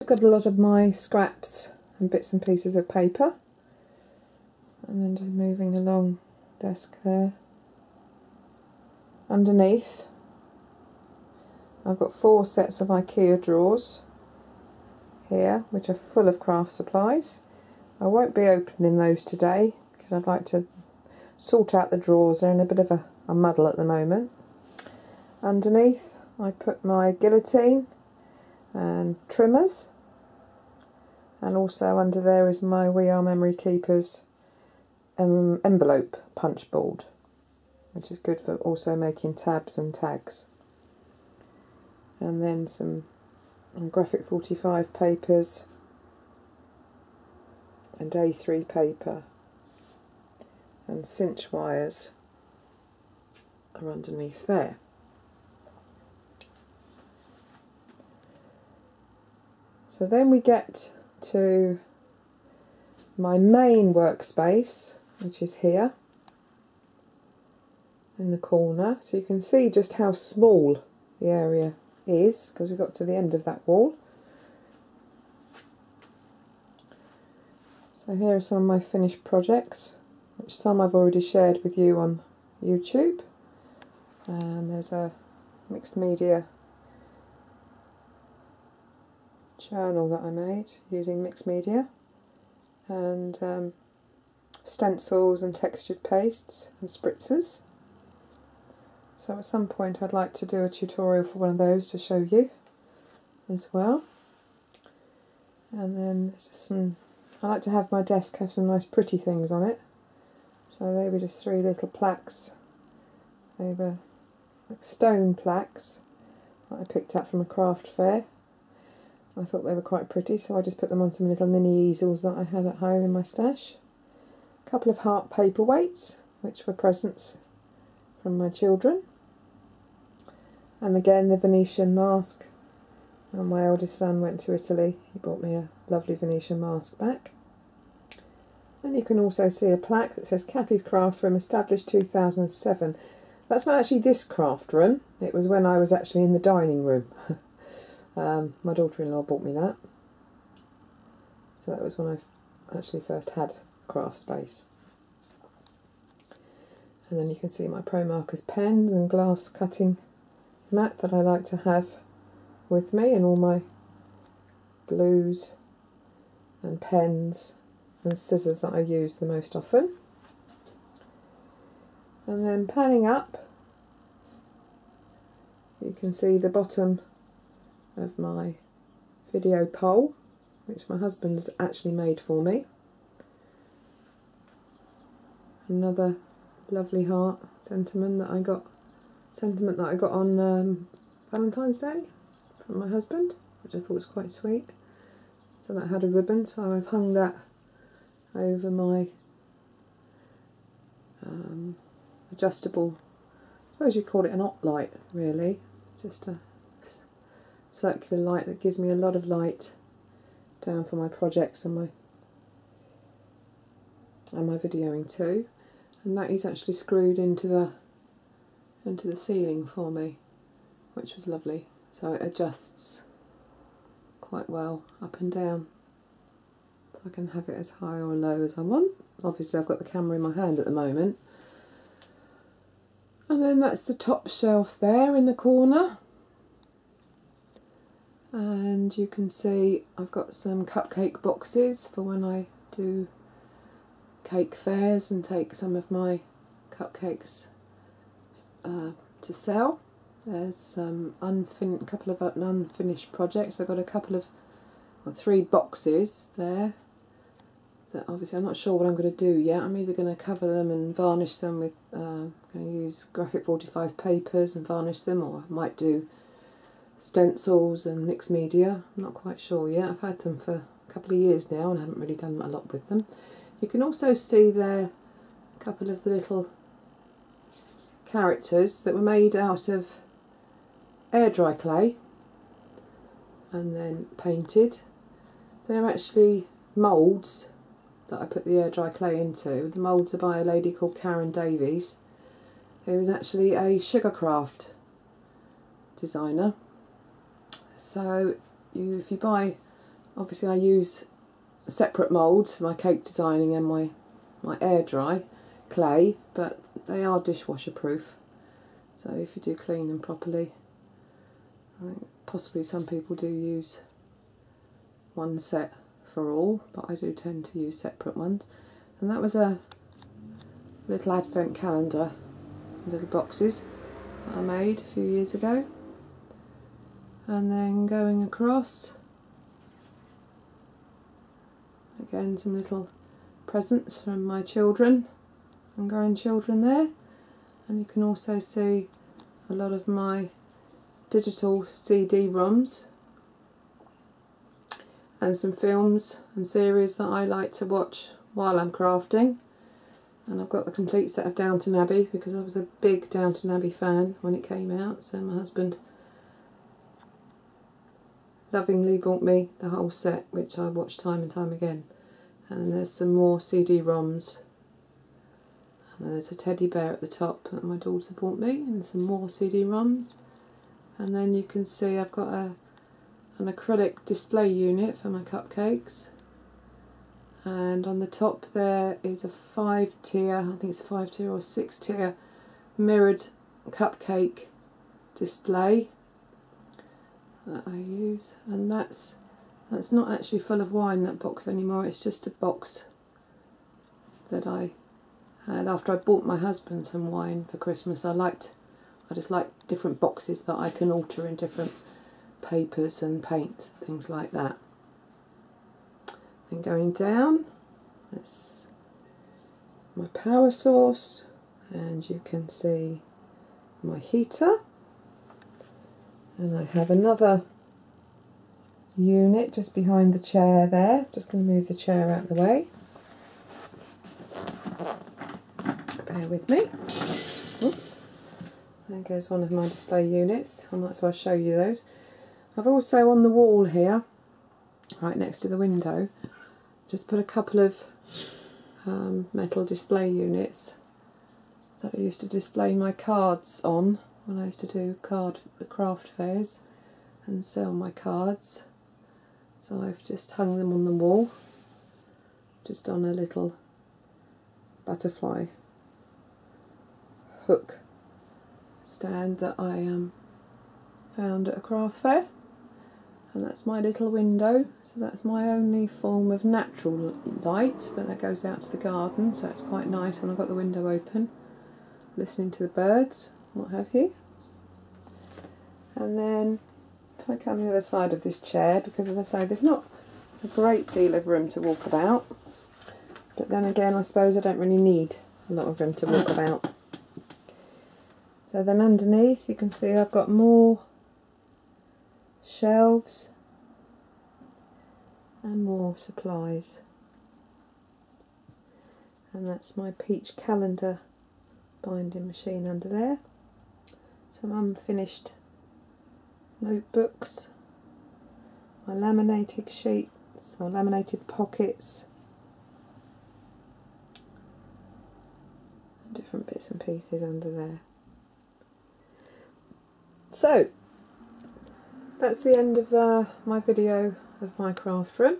got a lot of my scraps and bits and pieces of paper, and then just moving along the desk there. Underneath I've got 4 sets of IKEA drawers here, which are full of craft supplies. I won't be opening those today because I'd like to sort out the drawers. They're in a bit of a muddle at the moment. Underneath I put my guillotine and trimmers, and also under there is my We Are Memory Keepers envelope punch board, which is good for also making tabs and tags. And then some graphic 45 papers and A3 paper, and cinch wires are underneath there. So then we get to my main workspace, which is here in the corner. So you can see just how small the area is because we got to the end of that wall. So here are some of my finished projects, which some I've already shared with you on YouTube. And there's a mixed media journal that I made using mixed media, and stencils and textured pastes and spritzers. So at some point I'd like to do a tutorial for one of those to show you as well. And then there's just some, I like to have my desk have some nice pretty things on it. So they were just 3 little plaques. They were like stone plaques that I picked up from a craft fair. I thought they were quite pretty, so I just put them on some little mini easels that I had at home in my stash. A couple of heart paperweights, which were presents from my children. And again the Venetian mask. When my eldest son went to Italy, he brought me a lovely Venetian mask back. And you can also see a plaque that says Kathy's Craft Room, established 2007. That's not actually this craft room, it was when I was actually in the dining room. My daughter-in-law bought me that. So that was when I actually first had craft space. And then you can see my Pro Markers pens and glass cutting mat that I like to have with me, and all my glues and pens and scissors that I use the most often. And then panning up, you can see the bottom of my video pole, which my husband has actually made for me. Another lovely heart sentiment that I got on Valentine's Day from my husband, which I thought was quite sweet. So that had a ribbon, so I've hung that over my adjustable, I suppose you'd call it an op light really, just a circular light that gives me a lot of light down for my projects and my videoing too. And that is actually screwed into the ceiling for me, which was lovely. So it adjusts quite well up and down, so I can have it as high or low as I want. Obviously I've got the camera in my hand at the moment. And then that's the top shelf there in the corner. And you can see I've got some cupcake boxes for when I do cake fairs and take some of my cupcakes to sell. There's some couple of unfinished projects. I've got a couple of, 3 boxes there that obviously I'm not sure what I'm going to do yet. I'm either going to cover them and varnish them with, I'm going to use graphic 45 papers and varnish them, or I might do stencils and mixed media. I'm not quite sure yet. I've had them for a couple of years now and I haven't really done a lot with them. You can also see there a couple of the little characters that were made out of air dry clay and then painted. They're actually moulds that I put the air dry clay into. The moulds are by a lady called Karen Davies, who is actually a sugarcraft designer. So if you buy Obviously I use separate moulds for my cake designing and my air dry clay, but they are dishwasher proof, so if you do clean them properly. I think possibly some people do use one set for all, but I do tend to use separate ones. And that was a little advent calendar, little boxes that I made a few years ago. And then going across, again some little presents from my children and grandchildren there, and you can also see a lot of my digital CD-ROMs and some films and series that I like to watch while I'm crafting. And I've got the complete set of Downton Abbey because I was a big Downton Abbey fan when it came out, so my husband lovingly bought me the whole set, which I watch time and time again. And there's some more CD-ROMs, and there's a teddy bear at the top that my daughter bought me, and some more CD-ROMs. And then you can see I've got an acrylic display unit for my cupcakes, and on the top there is a 5-tier, I think it's a 5-tier or 6-tier mirrored cupcake display that I use. And that's not actually full of wine, that box, anymore. It's just a box that I had after I bought my husband some wine for Christmas. I just like different boxes that I can alter in different papers and paints, things like that. Then going down, that's my power source, and you can see my heater. And I have another unit just behind the chair there. Just going to move the chair out of the way. Bear with me. Oops. There goes one of my display units. I might as well show you those. I've also on the wall here, right next to the window, just put a couple of metal display units that I used to display my cards on when I used to do craft fairs and sell my cards. So I've just hung them on the wall, just on a little butterfly hook stand that I found at a craft fair. And that's my little window, so that's my only form of natural light, but that goes out to the garden, so it's quite nice when I've got the window open, listening to the birds, what have you. And then if I come the other side of this chair, because as I say, there's not a great deal of room to walk about, but then again I suppose I don't really need a lot of room to walk about. So then underneath you can see I've got more shelves and more supplies, and that's my peach calendar binding machine under there, some unfinished notebooks, my laminated sheets or laminated pockets, different bits and pieces under there. So that's the end of my video of my craft room,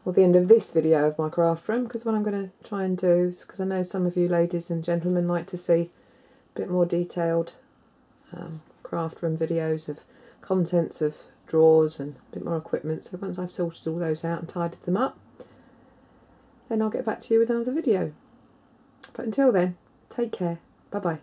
or the end of this video of my craft room, because what I'm going to try and do is, because I know some of you ladies and gentlemen like to see a bit more detailed craft room videos of contents of drawers and a bit more equipment, so once I've sorted all those out and tidied them up, then I'll get back to you with another video. But until then, take care, bye bye.